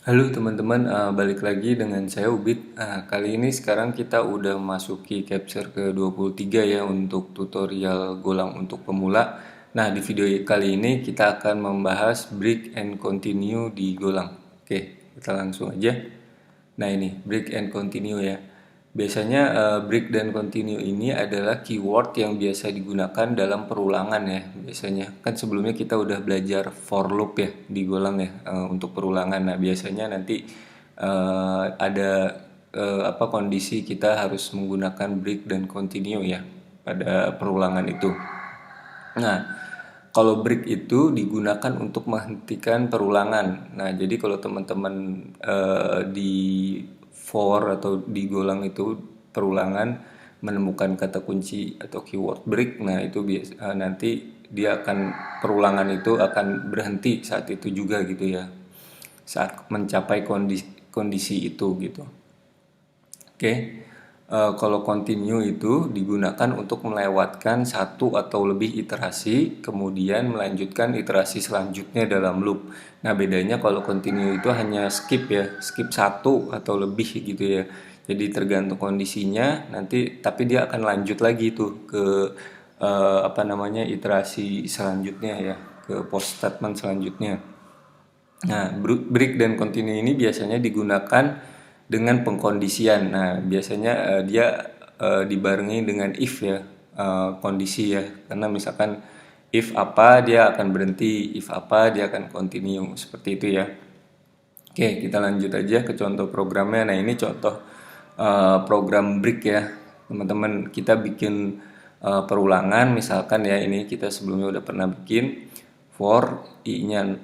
Halo teman-teman, balik lagi dengan saya Ubid. Kali ini sekarang kita udah masuki capture ke 23 ya untuk tutorial Golang untuk pemula. Nah, di video kali ini kita akan membahas break and continue di Golang. Oke, kita langsung aja. Nah, ini break and continue ya. Biasanya break dan continue ini adalah keyword yang biasa digunakan dalam perulangan ya. Biasanya kan sebelumnya kita udah belajar for loop ya di Golang ya, untuk perulangan. Nah, biasanya nanti ada apa kondisi kita harus menggunakan break dan continue ya pada perulangan itu. Nah, kalau break itu digunakan untuk menghentikan perulangan. Nah, jadi kalau teman-teman di for atau di Golang itu perulangan menemukan kata kunci atau keyword break, nah itu biasa nanti dia akan perulangan itu akan berhenti saat itu juga gitu ya. Saat mencapai kondisi itu gitu. Oke, kalau continue itu digunakan untuk melewatkan satu atau lebih iterasi, kemudian melanjutkan iterasi selanjutnya dalam loop. Nah, bedanya kalau continue itu hanya skip ya, skip satu atau lebih gitu ya. Jadi tergantung kondisinya nanti, tapi dia akan lanjut lagi tuh ke apa namanya iterasi selanjutnya ya, ke post statement selanjutnya. Nah, break dan continue ini biasanya digunakan dengan pengkondisian. Nah, biasanya dia dibarengi dengan if ya, kondisi ya. Karena misalkan if apa dia akan berhenti, if apa dia akan continue, seperti itu ya. Oke, kita lanjut aja ke contoh programnya. Nah, ini contoh program break ya. Teman-teman, kita bikin perulangan misalkan ya, ini kita sebelumnya udah pernah bikin for i-nya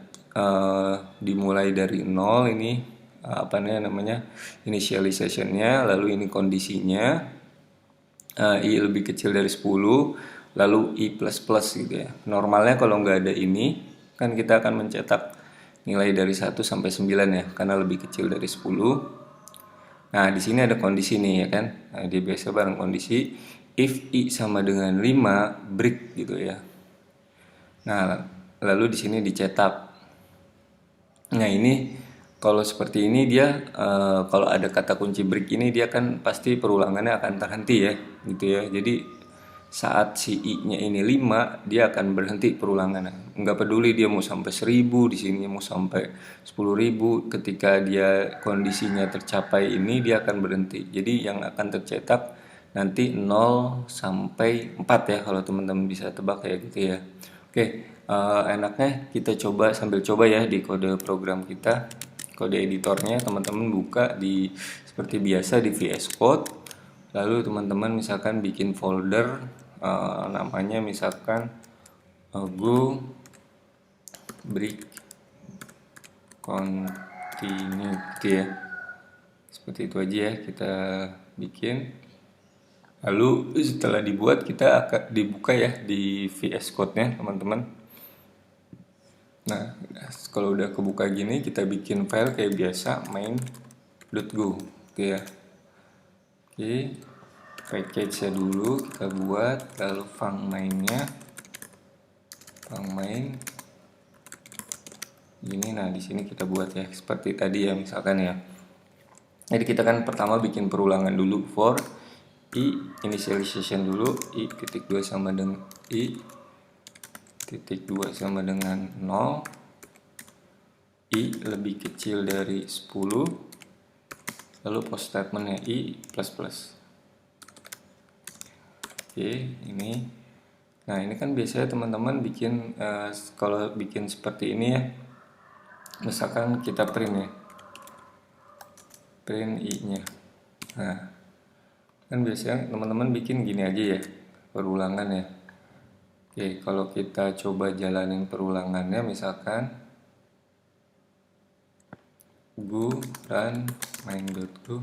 dimulai dari 0 ini apa namanya initialization-nya, lalu ini kondisinya i lebih kecil dari 10, lalu i plus plus gitu ya. Normalnya kalau nggak ada ini kan kita akan mencetak nilai dari 1 sampai 9 ya, karena lebih kecil dari 10. Nah, di sini ada kondisi nih ya kan. Nah, dia biasa bareng kondisi if i sama dengan 5 break gitu ya. Nah, lalu di sini dicetak. Nah, ini kalau seperti ini dia kalau ada kata kunci break ini dia kan pasti perulangannya akan terhenti ya gitu ya. Jadi saat si i-nya ini 5 dia akan berhenti perulangannya. Enggak peduli dia mau sampai 1000 di sini mau sampai 10.000, ketika dia kondisinya tercapai ini dia akan berhenti. Jadi yang akan tercetak nanti 0 sampai 4 ya, kalau teman-teman bisa tebak kayak gitu ya. Oke, enaknya kita coba sambil coba ya di kode program kita. Kode editornya teman-teman buka di seperti biasa di VS Code. Lalu teman-teman misalkan bikin folder namanya misalkan Go break continue gitu ya. Seperti itu aja ya kita bikin. Lalu setelah dibuat kita akan dibuka ya di VS Code-nya teman-teman. Nah, kalau udah kebuka gini kita bikin file kayak biasa main.go gitu ya. Oke, package-nya dulu kita buat, lalu main gini. Nah, di sini kita buat ya seperti tadi ya misalkan ya. Jadi kita kan pertama bikin perulangan dulu for i initialization dulu, i titik 2 sama dengan i titik 2 sama dengan 0, i lebih kecil dari 10, lalu post statementnya i plus plus. Oke, ini. Nah, ini kan biasanya teman-teman bikin kalau bikin seperti ini ya. Misalkan kita print ya. Print i-nya. Nah, kan biasanya teman-teman bikin gini aja ya, perulangan ya. Oke, kalau kita coba jalanin perulangannya misalkan go run main.go.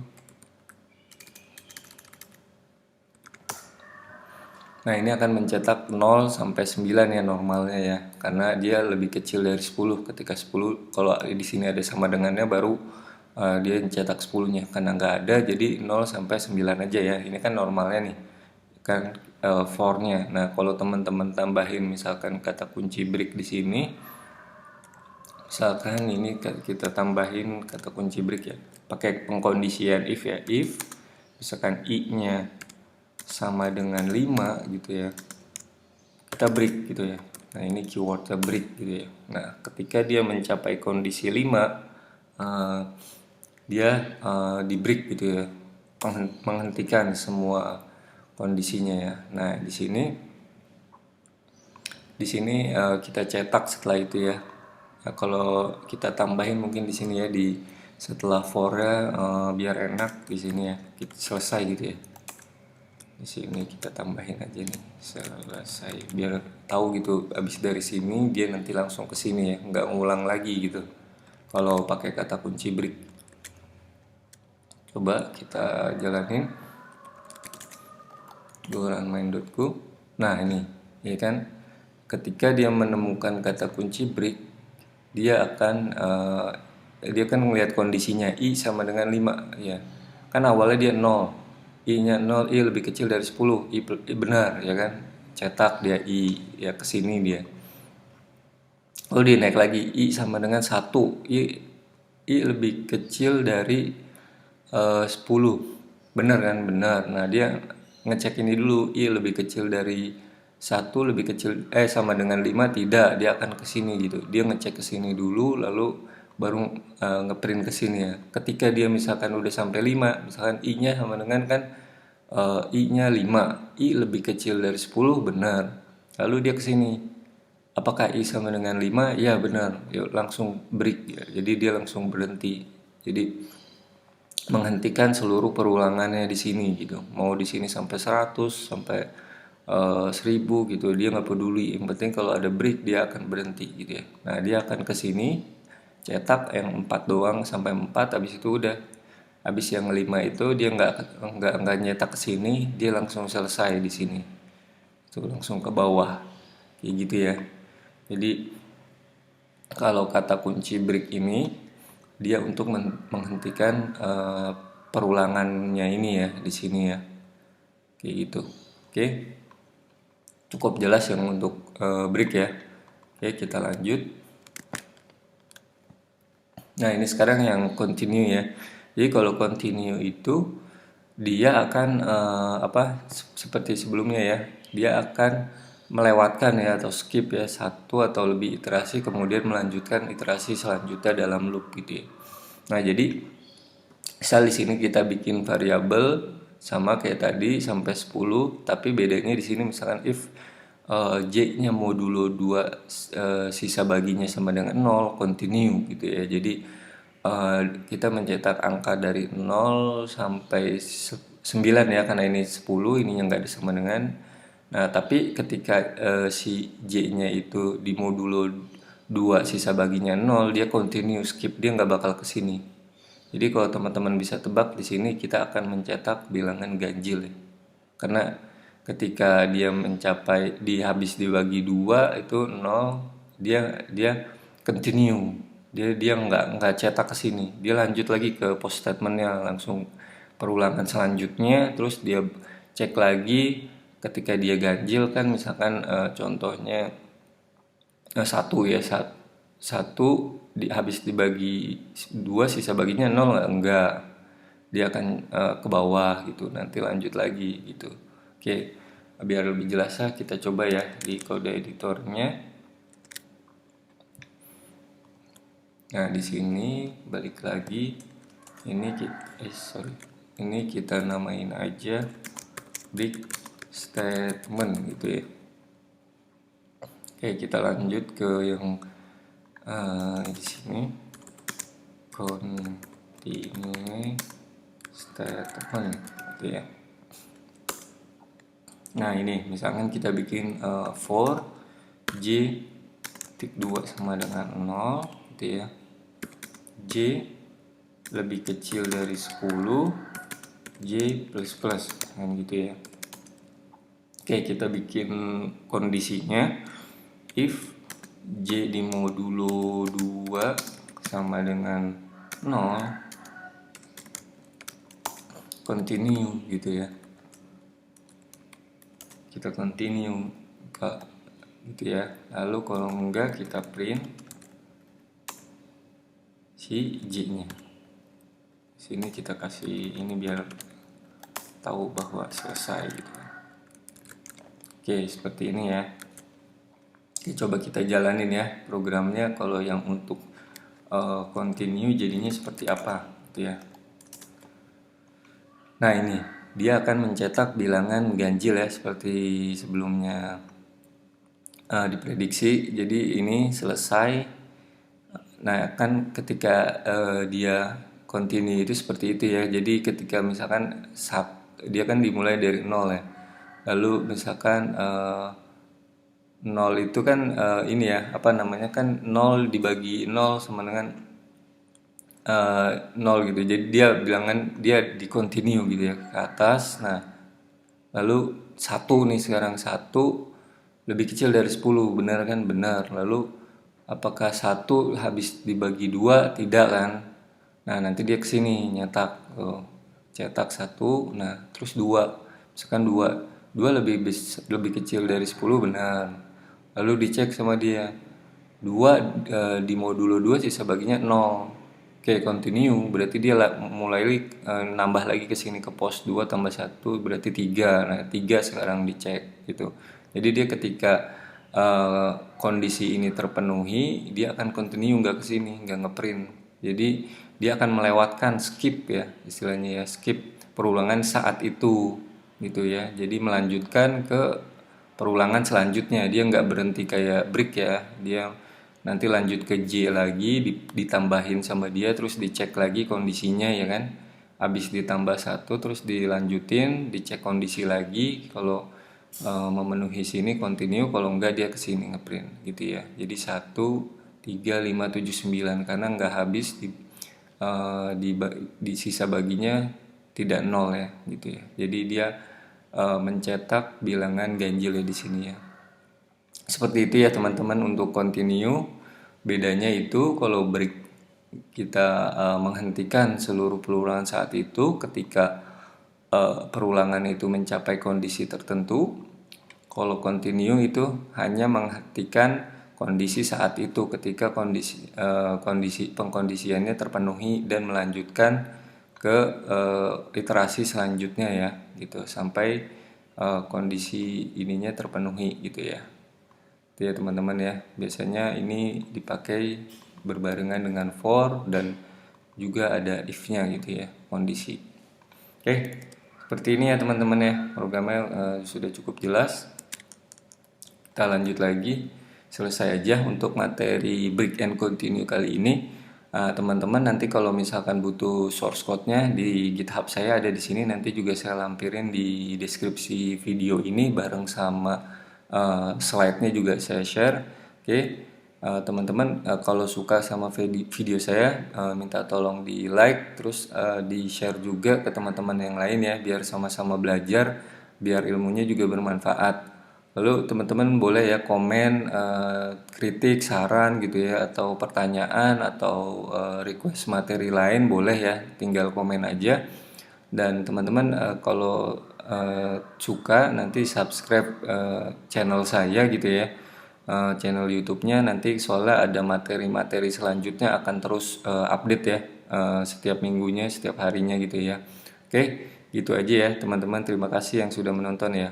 Nah, ini akan mencetak 0 sampai 9 ya normalnya ya. Karena dia lebih kecil dari 10. Ketika 10 kalau di sini ada sama dengannya baru dia mencetak 10-nya. Karena nggak ada jadi 0 sampai 9 aja ya. Ini kan normalnya nih. Kan for-nya. Nah, kalau teman-teman tambahin misalkan kata kunci break di sini Misalkan ini kita tambahin kata kunci break ya, pakai pengkondisian if ya, if misalkan i-nya sama dengan 5 gitu ya, kita break gitu ya. Nah ini keywordnya break gitu ya. Nah ketika dia mencapai kondisi 5, dia di break gitu ya, menghentikan semua kondisinya ya. Nah di sini kita cetak setelah itu ya. Nah, kalau kita tambahin mungkin di sini ya, di setelah for-nya biar enak di sini ya, kita selesai gitu ya. Di sini kita tambahin aja nih selesai, biar tahu gitu abis dari sini dia nanti langsung ke sini ya, nggak ngulang lagi gitu kalau pakai kata kunci break. Coba kita jalanin run main.ku. Nah ini ya kan, ketika dia menemukan kata kunci break, dia akan melihat kondisinya i sama dengan 5 ya. Kan awalnya dia 0, i-nya 0, i lebih kecil dari 10, i benar ya kan. Cetak dia i ya, ke sini dia. Oh, dia naik lagi, i sama dengan 1, i lebih kecil dari 10. Benar kan? Benar. Nah, dia ngecek ini dulu, i lebih kecil dari 1, lebih kecil sama dengan 5 tidak, dia akan ke sini gitu. Dia ngecek ke sini dulu lalu baru ngeprint ke sini ya. Ketika dia misalkan udah sampai 5, misalkan i-nya sama dengan kan i-nya 5, i lebih kecil dari 10 benar. Lalu dia ke sini. Apakah i sama dengan 5? Ya, benar. Yuk langsung break ya. Jadi dia langsung berhenti. Jadi menghentikan seluruh perulangannya di sini gitu. Mau di sini sampai 100, sampai 1000 gitu, dia nggak peduli. Yang penting kalau ada break dia akan berhenti gitu ya. Nah, dia akan ke sini cetak yang 4 doang sampai 4, habis itu udah. Habis yang 5 itu dia nggak nyetak ke sini, dia langsung selesai di sini. Itu langsung ke bawah. Kayak gitu ya. Jadi kalau kata kunci break ini dia untuk menghentikan perulangannya ini ya di sini ya, kayak gitu. Oke, cukup jelas yang untuk break ya. Oke, kita lanjut. Nah ini sekarang yang continue ya. Jadi kalau continue itu dia akan seperti sebelumnya ya, dia akan melewatkan ya atau skip ya satu atau lebih iterasi, kemudian melanjutkan iterasi selanjutnya dalam loop gitu ya. Nah jadi misal di sini kita bikin variabel sama kayak tadi sampai 10, tapi bedanya di sini misalkan if j-nya modulo 2 sisa baginya sama dengan 0 continue gitu ya. Jadi kita mencetak angka dari 0 sampai 9 ya, karena ini 10, ininya enggak ada sama dengan. Nah, tapi ketika si j-nya itu di modulo 2 sisa baginya 0, dia continue skip, dia nggak bakal ke sini. Jadi kalau teman-teman bisa tebak di sini kita akan mencetak bilangan ganjil ya. Karena ketika dia mencapai habis dibagi 2 itu 0, dia continue. Dia nggak cetak ke sini. Dia lanjut lagi ke post statementnya, langsung perulangan selanjutnya, terus dia cek lagi ketika dia ganjil kan, misalkan contohnya 1 ya, satu habis dibagi 2 sisa baginya 0 enggak, dia akan ke bawah gitu, nanti lanjut lagi gitu. Oke, biar lebih jelas kita coba ya di kode editornya. Nah di sini balik lagi, ini kita namain aja break statement gitu ya. Oke, kita lanjut ke yang di sini continue statement gitu ya. Nah ini misalkan kita bikin for j titik 2 sama dengan 0 gitu ya, j lebih kecil dari 10, j plus plus kan gitu ya. Oke, kita bikin kondisinya if j di modulo 2 sama dengan 0 continue gitu ya. Kita continue gitu ya. Lalu kalau enggak kita print si J-nya. Sini kita kasih ini biar tahu bahwa selesai gitu. Oke, seperti ini ya. Oke, coba kita jalanin ya programnya. Kalau yang untuk continue jadinya seperti apa gitu ya. Nah, ini dia akan mencetak bilangan ganjil ya seperti sebelumnya diprediksi. Jadi ini selesai. Nah, kan ketika dia continue itu seperti itu ya. Jadi ketika misalkan dia kan dimulai dari nol ya. Lalu misalkan 0 itu kan ini ya, apa namanya kan, 0 dibagi 0 sama dengan 0 gitu. Jadi dia bilangan dia di continue gitu ya ke atas. Nah, lalu 1 nih, sekarang 1 lebih kecil dari 10, benar kan? Benar. Lalu apakah 1 habis dibagi 2? Tidak kan? Nah, nanti dia kesini nyetak tuh. Cetak 1, nah terus 2. Misalkan 2 lebih kecil dari 10, benar. Lalu dicek sama dia. 2 di modulo 2 sisa baginya 0. Oke, continue. Berarti dia mulai nambah lagi ke sini ke pos 2 tambah 1 berarti 3. Nah, 3 sekarang dicek gitu. Jadi dia ketika kondisi ini terpenuhi, dia akan continue, nggak ke sini, nggak ngeprint. Jadi dia akan melewatkan, skip ya istilahnya ya, skip perulangan saat itu gitu ya. Jadi melanjutkan ke perulangan selanjutnya. Dia nggak berhenti kayak break ya. Dia nanti lanjut ke J lagi, ditambahin sama dia, terus dicek lagi kondisinya ya kan. Habis ditambah 1 terus dilanjutin, dicek kondisi lagi. Kalau memenuhi sini continue, kalau enggak dia kesini ngeprint gitu ya. Jadi 1, 3, 5, 7, 9 karena enggak habis di sisa baginya tidak 0 ya gitu ya. Jadi dia mencetak bilangan ganjil ya di sini ya. Seperti itu ya teman-teman untuk continue. Bedanya itu kalau break kita menghentikan seluruh perulangan saat itu ketika perulangan itu mencapai kondisi tertentu. Kalau continue itu hanya menghentikan kondisi saat itu ketika kondisi pengkondisiannya terpenuhi dan melanjutkan ke iterasi selanjutnya ya gitu sampai kondisi ininya terpenuhi gitu ya. Itu ya teman-teman ya. Biasanya ini dipakai berbarengan dengan for dan juga ada if-nya gitu ya, kondisi. Oke, seperti ini ya teman-teman ya. Programnya sudah cukup jelas. Kita lanjut lagi. Selesai aja untuk materi break and continue kali ini. Teman-teman nanti kalau misalkan butuh source code-nya di GitHub saya ada di sini, nanti juga saya lampirin di deskripsi video ini bareng sama slide-nya juga saya share. Oke. Teman-teman kalau suka sama video saya minta tolong di like, terus di share juga ke teman-teman yang lain ya, biar sama-sama belajar, biar ilmunya juga bermanfaat. Lalu teman-teman boleh ya komen kritik, saran gitu ya, atau pertanyaan atau request materi lain boleh ya, tinggal komen aja. Dan teman-teman kalau suka nanti subscribe channel saya gitu ya, channel YouTube-nya, nanti soalnya ada materi-materi selanjutnya akan terus update ya, setiap minggunya, setiap harinya gitu ya. Oke, gitu aja ya teman-teman, terima kasih yang sudah menonton ya.